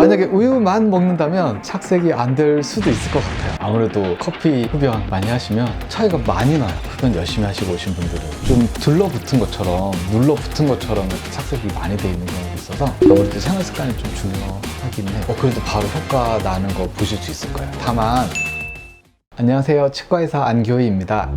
만약에 우유만 먹는다면 착색이 안 될 수도 있을 것 같아요. 아무래도 커피 흡연 많이 하시면 차이가 많이 나요. 흡연 열심히 하시고 오신 분들은 좀 들러붙은 것처럼 눌러붙은 것처럼 이렇게 착색이 많이 돼 있는 경우가 있어서 아무래도 생활 습관이 좀 중요하긴 해요. 그래도 바로 효과 나는 거 보실 수 있을 거예요. 다만 안녕하세요, 치과의사 안교희입니다.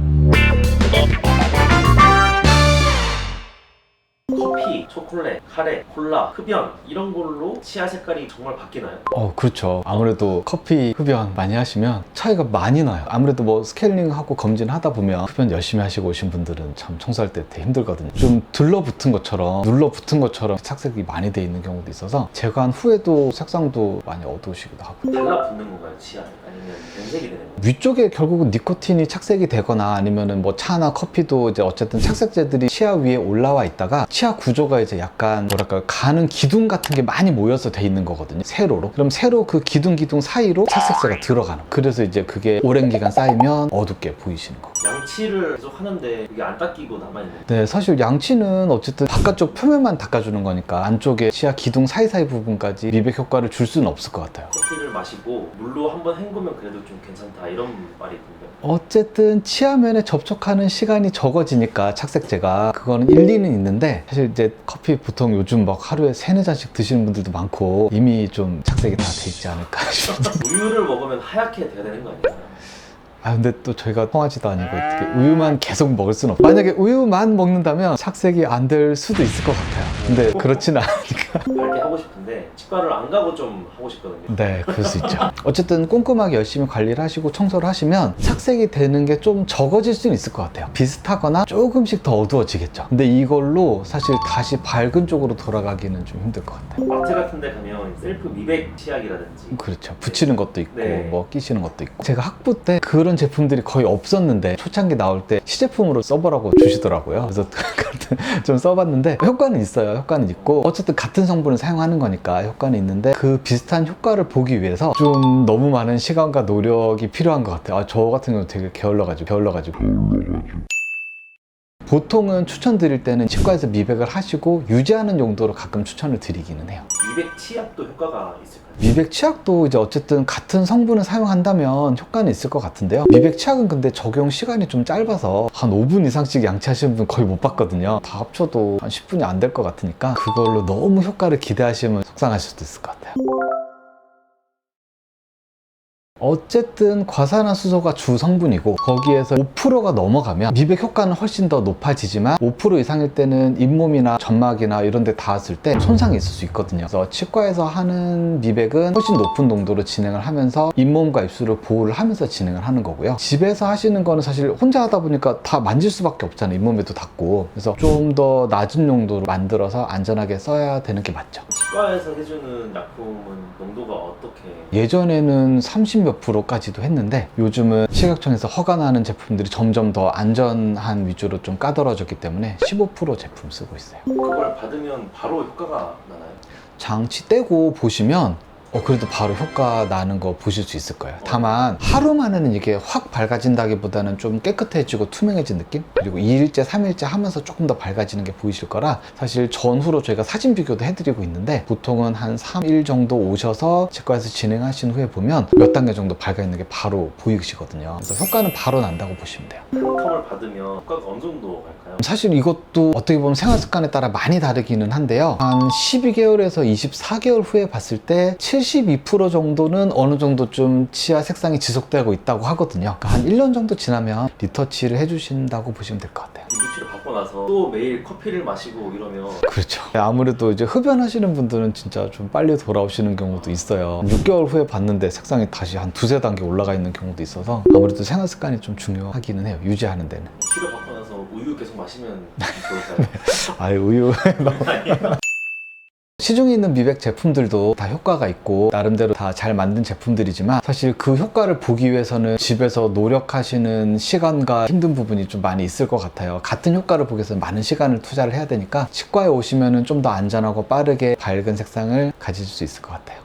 커피, 초콜릿, 카레, 콜라, 흡연 이런 걸로 치아 색깔이 정말 바뀌나요? 그렇죠. 아무래도 커피 흡연 많이 하시면 차이가 많이 나요. 아무래도 뭐 스케일링하고 검진하다 보면 흡연 열심히 하시고 오신 분들은 참 청소할 때 되게 힘들거든요. 좀 들러붙은 것처럼 눌러붙은 것처럼 착색이 많이 돼 있는 경우도 있어서 제거한 후에도 색상도 많이 어두우시기도 하고. 달라붙는 건가요, 치아는? 아니면 변색이 되는 건가요? 위쪽에 결국은 니코틴이 착색이 되거나 아니면은 뭐 차나 커피도 이제 어쨌든 착색제들이 치아 위에 올라와 있다가 치아 구조가 이제 약간 뭐랄까 가는 기둥 같은 게 많이 모여서 돼 있는 거거든요, 세로로. 그럼 세로 그 기둥 사이로 착색제가 들어가는 거예요. 그래서 이제 그게 오랜 기간 쌓이면 어둡게 보이시는 거. 양치를 계속 하는데 그게 안 닦이고 남아있는 거예요? 네, 사실 양치는 어쨌든 바깥쪽 표면만 닦아주는 거니까 안쪽에 치아 기둥 사이사이 부분까지 미백 효과를 줄 수는 없을 것 같아요. 커피를 마시고 물로 한번 헹구면 그래도 좀 괜찮다 이런 말이 있던데. 어쨌든 치아면에 접촉하는 시간이 적어지니까 착색제가 그거는 일리는 있는데, 사실 이제 커피 보통 요즘 막 하루에 3-4잔씩 드시는 분들도 많고 이미 좀 착색이 다 돼 있지 않을까 싶어요. 우유를 먹으면 하얗게 돼야 되는 거 아니에요? 근데 또 저희가 통하지도 아니고 어떻게 우유만 계속 먹을 수는 없어요. 만약에 우유만 먹는다면 착색이 안 될 수도 있을 것 같아요. 근데 그렇지는 않으니까. 밝게 하고 싶은데 치과를 안 가고 좀 하고 싶거든요. 네, 그럴 수 있죠. 어쨌든 꼼꼼하게 열심히 관리를 하시고 청소를 하시면 착색이 되는 게 좀 적어질 수는 있을 것 같아요. 비슷하거나 조금씩 더 어두워지겠죠. 근데 이걸로 사실 다시 밝은 쪽으로 돌아가기는 좀 힘들 것 같아요. 마트 같은 데 가면 셀프 미백 치약이라든지 그렇죠. 붙이는 것도 있고 네. 뭐 끼시는 것도 있고. 제가 학부 때 그런 제품들이 거의 없었는데 초창기 나올 때 시제품으로 써보라고 주시더라고요. 그래서 좀 써봤는데 효과는 있어요. 효과는 있고 어쨌든 같은 성분을 사용하는 거니까 효과는 있는데 그 비슷한 효과를 보기 위해서 좀 너무 많은 시간과 노력이 필요한 것 같아요. 저 같은 경우는 되게 게을러가지고 보통은 추천드릴 때는 치과에서 미백을 하시고 유지하는 용도로 가끔 추천을 드리기는 해요. 미백 치약도 효과가 있을까요? 미백 치약도 이제 어쨌든 같은 성분을 사용한다면 효과는 있을 것 같은데요. 미백 치약은 근데 적용 시간이 좀 짧아서 한 5분 이상씩 양치하시는 분 거의 못 봤거든요. 다 합쳐도 한 10분이 안 될 것 같으니까 그걸로 너무 효과를 기대하시면 속상하실 수도 있을 것 같아요. 어쨌든 과산화수소가 주 성분이고 거기에서 5%가 넘어가면 미백 효과는 훨씬 더 높아지지만 5% 이상일 때는 잇몸이나 점막이나 이런 데 닿았을 때 손상이 있을 수 있거든요. 그래서 치과에서 하는 미백은 훨씬 높은 농도로 진행을 하면서 잇몸과 입술을 보호를 하면서 진행을 하는 거고요. 집에서 하시는 거는 사실 혼자 하다 보니까 다 만질 수밖에 없잖아요. 잇몸에도 닿고. 그래서 좀 더 낮은 농도로 만들어서 안전하게 써야 되는 게 맞죠. 치과에서 해주는 약품은 농도가 어떻게? 예전에는 30 몇 프로까지도 했는데 요즘은 식약청에서 허가나는 제품들이 점점 더 안전한 위주로 좀 까다로워졌기 때문에 15% 제품 쓰고 있어요. 그걸 받으면 바로 효과가 나나요? 장치 떼고 보시면 그래도 바로 효과 나는 거 보실 수 있을 거예요. 다만 하루 만에는 이게 확 밝아진다기보다는 좀 깨끗해지고 투명해진 느낌? 그리고 2일째, 3일째 하면서 조금 더 밝아지는 게 보이실 거라 사실 전후로 저희가 사진 비교도 해드리고 있는데 보통은 한 3일 정도 오셔서 치과에서 진행하신 후에 보면 몇 단계 정도 밝아 있는 게 바로 보이시거든요. 그래서 효과는 바로 난다고 보시면 돼요. 한 텀을 받으면 효과가 어느 정도 갈까요? 사실 이것도 어떻게 보면 생활 습관에 따라 많이 다르기는 한데요. 한 12개월에서 24개월 후에 봤을 때 72% 정도는 어느 정도 좀 치아 색상이 지속되고 있다고 하거든요. 그러니까 한 1년 정도 지나면 리터치를 해주신다고 보시면 될 것 같아요. 미백치료 받고 나서 또 매일 커피를 마시고 이러면 그렇죠. 아무래도 이제 흡연하시는 분들은 진짜 좀 빨리 돌아오시는 경우도 있어요. 6개월 후에 봤는데 색상이 다시 한 2-3단계 올라가 있는 경우도 있어서 아무래도 생활 습관이 좀 중요하기는 해요. 유지하는 데는. 치료 받고 나서 우유 계속 마시면 좋을까요? 아유, 우유. 시중에 있는 미백 제품들도 다 효과가 있고 나름대로 다 잘 만든 제품들이지만 사실 그 효과를 보기 위해서는 집에서 노력하시는 시간과 힘든 부분이 좀 많이 있을 것 같아요. 같은 효과를 보기 위해서 많은 시간을 투자를 해야 되니까 치과에 오시면 좀 더 안전하고 빠르게 밝은 색상을 가질 수 있을 것 같아요.